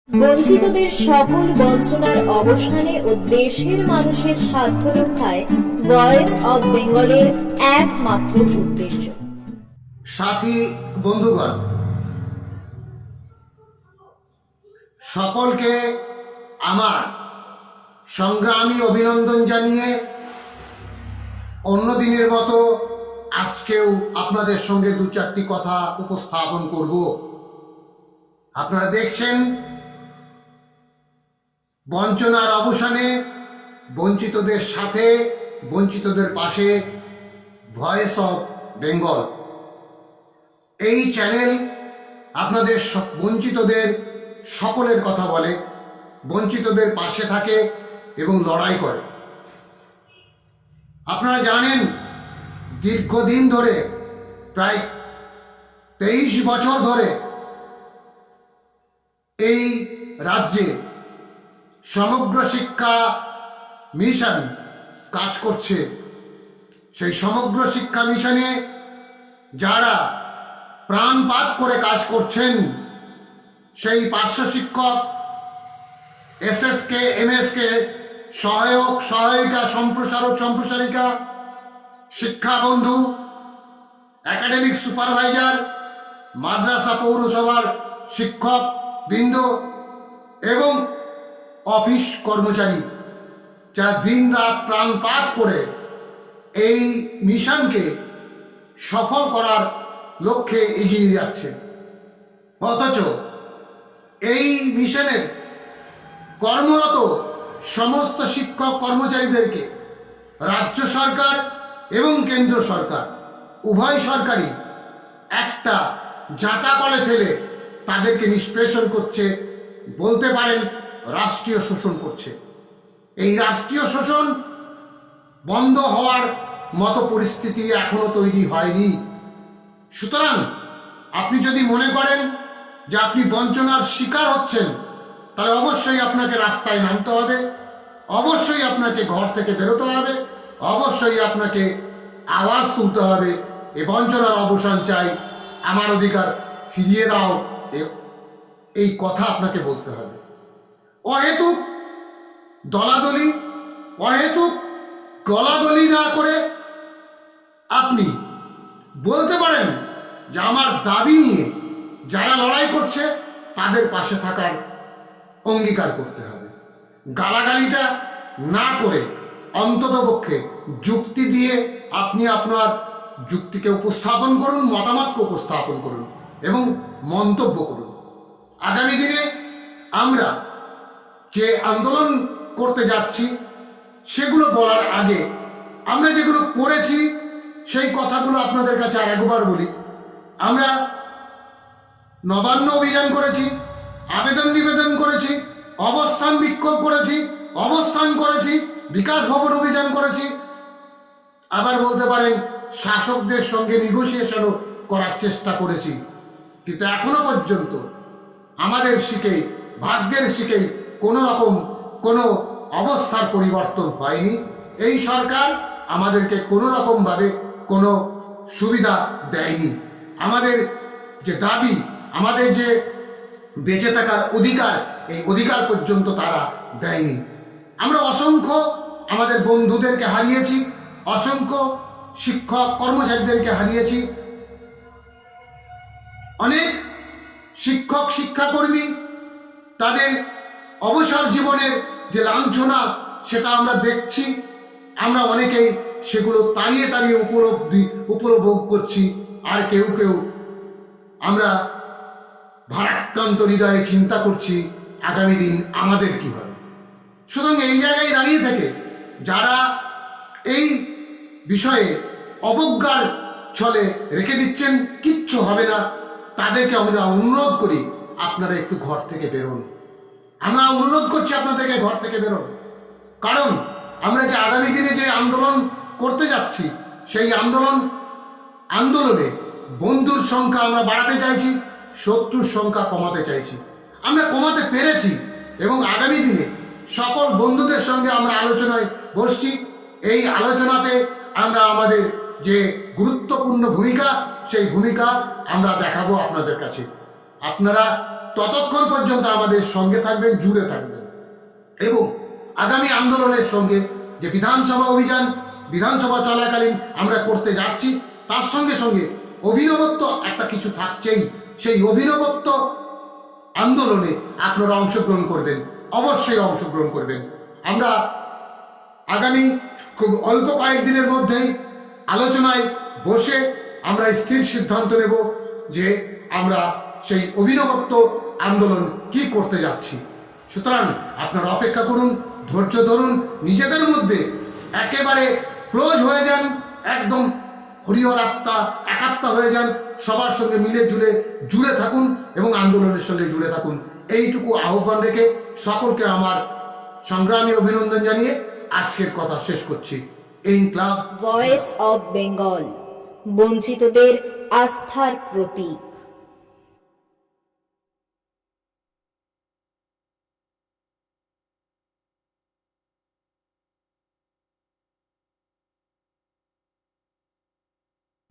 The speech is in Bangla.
বঞ্চিতদের সকল বঞ্চনার অবসানে ও দেশের মানুষের স্বার্থ রক্ষায় ভয়েস অব বেঙ্গলের একমাত্র উদ্দেশ্য। সাথী বন্ধুগণ, সকলকে আমার সংগ্রামী অভিনন্দন জানিয়ে অন্য দিনের মতো আজকেও আপনাদের সঙ্গে দু চারটি কথা উপস্থাপন করব। আপনারা দেখছেন বঞ্চনার অবসানে, বঞ্চিতদের সাথে, বঞ্চিতদের পাশে ভয়েস অব বেঙ্গল। এই চ্যানেল আপনাদের বঞ্চিতদের সকলের কথা বলে, বঞ্চিতদের পাশে থাকে এবং লড়াই করে। আপনারা জানেন, দীর্ঘদিন ধরে, প্রায় 23 বছর ধরে এই রাজ্যে সমগ্র শিক্ষা মিশন কাজ করছে। সেই সমগ্র শিক্ষা মিশনে যারা প্রাণপাত করে কাজ করছেন, সেই পার্শ্ব শিক্ষক, এসএসকে, এমএসকে, সহায়ক, সহায়িকা, সম্প্রসারক, সম্প্রসারিকা, শিক্ষা বন্ধু, একাডেমিক সুপারভাইজার, মাদ্রাসা পৌরসভার শিক্ষক বৃন্দ এবং অফিস কর্মচারী, যারা দিন রাত প্রাণপাত করে এই মিশনকে সফল করার লক্ষ্যে এগিয়ে যাচ্ছে। অথচ এই মিশনের কর্মরত সমস্ত শিক্ষক কর্মচারীদেরকে রাজ্য সরকার এবং কেন্দ্র সরকার উভয় সরকারই একটা জাঁতা কলে ফেলে তাদেরকে নিষ্পেষণ করছে, বলতে পারেন রাষ্ট্রীয় শোষণ করছে। এই রাষ্ট্রীয় শোষণ বন্ধ হওয়ার মতো পরিস্থিতি এখনো তৈরি হয়নি। সুতরাং আপনি যদি মনে করেন যে আপনি বঞ্চনার শিকার হচ্ছেন, তাহলে অবশ্যই আপনাকে রাস্তায় নামতে হবে, অবশ্যই আপনাকে ঘর থেকে বেরোতে হবে, অবশ্যই আপনাকে আওয়াজ তুলতে হবে, এ বঞ্চনার অবসান চাই, আমার অধিকার ফিরিয়ে দাও, এই কথা আপনাকে বলতে হবে। অহেতুক দলাদলি, অহেতুক গলাদলি না করে আপনি বলতে পারেন যে আমার দাবি নিয়ে যারা লড়াই করছে তাদের পাশে থাকার অঙ্গীকার করতে হবে। গালাগালিটা না করে অন্ততপক্ষে যুক্তি দিয়ে আপনি আপনার যুক্তিকে উপস্থাপন করুন, মতামতকে উপস্থাপন করুন এবং মন্তব্য করুন। আগামী দিনে আমরা যে আন্দোলন করতে যাচ্ছি সেগুলো বলার আগে আমরা যেগুলো করেছি সেই কথাগুলো আপনাদের কাছে আর একবার বলি। আমরা নবান্ন অভিযান করেছি, আবেদন নিবেদন করেছি, অবস্থান বিক্ষোভ করেছি, অবস্থান করেছি, বিকাশ ভবন অভিযান করেছি, আবার বলতে পারেন শাসকদের সঙ্গে নেগোসিয়েশনও করার চেষ্টা করেছি। কিন্তু এখনো পর্যন্ত আমাদের শিখেই, ভাগ্যের শিখেই কোনো রকম কোনো অবস্থার পরিবর্তন হয়নি। এই সরকার আমাদেরকে কোনো রকমভাবে কোনো সুবিধা দেয়নি। আমাদের যে দাবি, আমাদের যে বেঁচে থাকার অধিকার, এই অধিকার পর্যন্ত তারা দেয়নি। আমরা অসংখ্য আমাদের বন্ধুদেরকে হারিয়েছি, অসংখ্য শিক্ষক কর্মচারীদেরকে হারিয়েছি, অনেক শিক্ষক শিক্ষাকর্মী তাদের অবসর জীবনের যে লাঞ্ছনা সেটা আমরা দেখছি। আমরা অনেকেই সেগুলো তাড়িয়ে তাড়িয়ে উপভোগ করছি, আর কেউ কেউ আমরা ভারাক্রান্ত হৃদয়ে চিন্তা করছি আগামী দিন আমাদের কি হবে। সুতরাং এই জায়গায় দাঁড়িয়ে থেকে যারা এই বিষয়ে অবজ্ঞার ছলে রেখে দিচ্ছেন, কিচ্ছু হবে না, তাদেরকে আমরা অনুরোধ করি আপনারা একটু ঘর থেকে বেরোন। আমরা অনুরোধ করছি আপনাদেরকে ঘর থেকে বেরোন। কারণ আমরা যে আগামী দিনে যে আন্দোলন করতে যাচ্ছি, সেই আন্দোলনে বন্ধুর সংখ্যা আমরা বাড়াতে চাইছি, শত্রুর সংখ্যা কমাতে চাইছি। আমরা কমাতে পেরেছি এবং আগামী দিনে সকল বন্ধুদের সঙ্গে আমরা আলোচনায় বসছি। এই আলোচনাতে আমরা আমাদের যে গুরুত্বপূর্ণ ভূমিকা, সেই ভূমিকা আমরা দেখাবো আপনাদের কাছে। আপনারা ততক্ষণ পর্যন্ত আমাদের সঙ্গে থাকবেন, জুড়ে থাকবেন। এবং আগামী আন্দোলনের সঙ্গে যে বিধানসভা অভিযান, বিধানসভা চলাকালীন আমরা করতে যাচ্ছি, তার সঙ্গে সঙ্গে অভিনবত্ব একটা কিছু থাকছেই। সেই অভিনবত্ব আন্দোলনে আপনারা অংশগ্রহণ করবেন, অবশ্যই অংশগ্রহণ করবেন। আমরা আগামী খুব অল্প কয়েকদিনের মধ্যেই আলোচনায় বসে আমরা স্থির সিদ্ধান্ত নেব যে আমরা সেই অভিনবত্ব আন্দোলন কি করতে যাচ্ছি। সুতরাং আপনারা অপেক্ষা করুন, ধৈর্য ধরুন, নিজেদের মধ্যে একেবারে ক্লোজ হয়ে যান, একদম হরিহর আত্মা, একাত্মা হয়ে যান, সবার সঙ্গে মিলে জুড়ে থাকুন এবং আন্দোলনের সঙ্গে জুড়ে থাকুন। এইটুকু আহ্বান রেখে সকলকে আমার সংগ্রামী অভিনন্দন জানিয়ে আজকের কথা শেষ করছি। ইনক্লাব ভয়েস অব বেঙ্গল, বঞ্চিতদের আস্থার প্রতীক।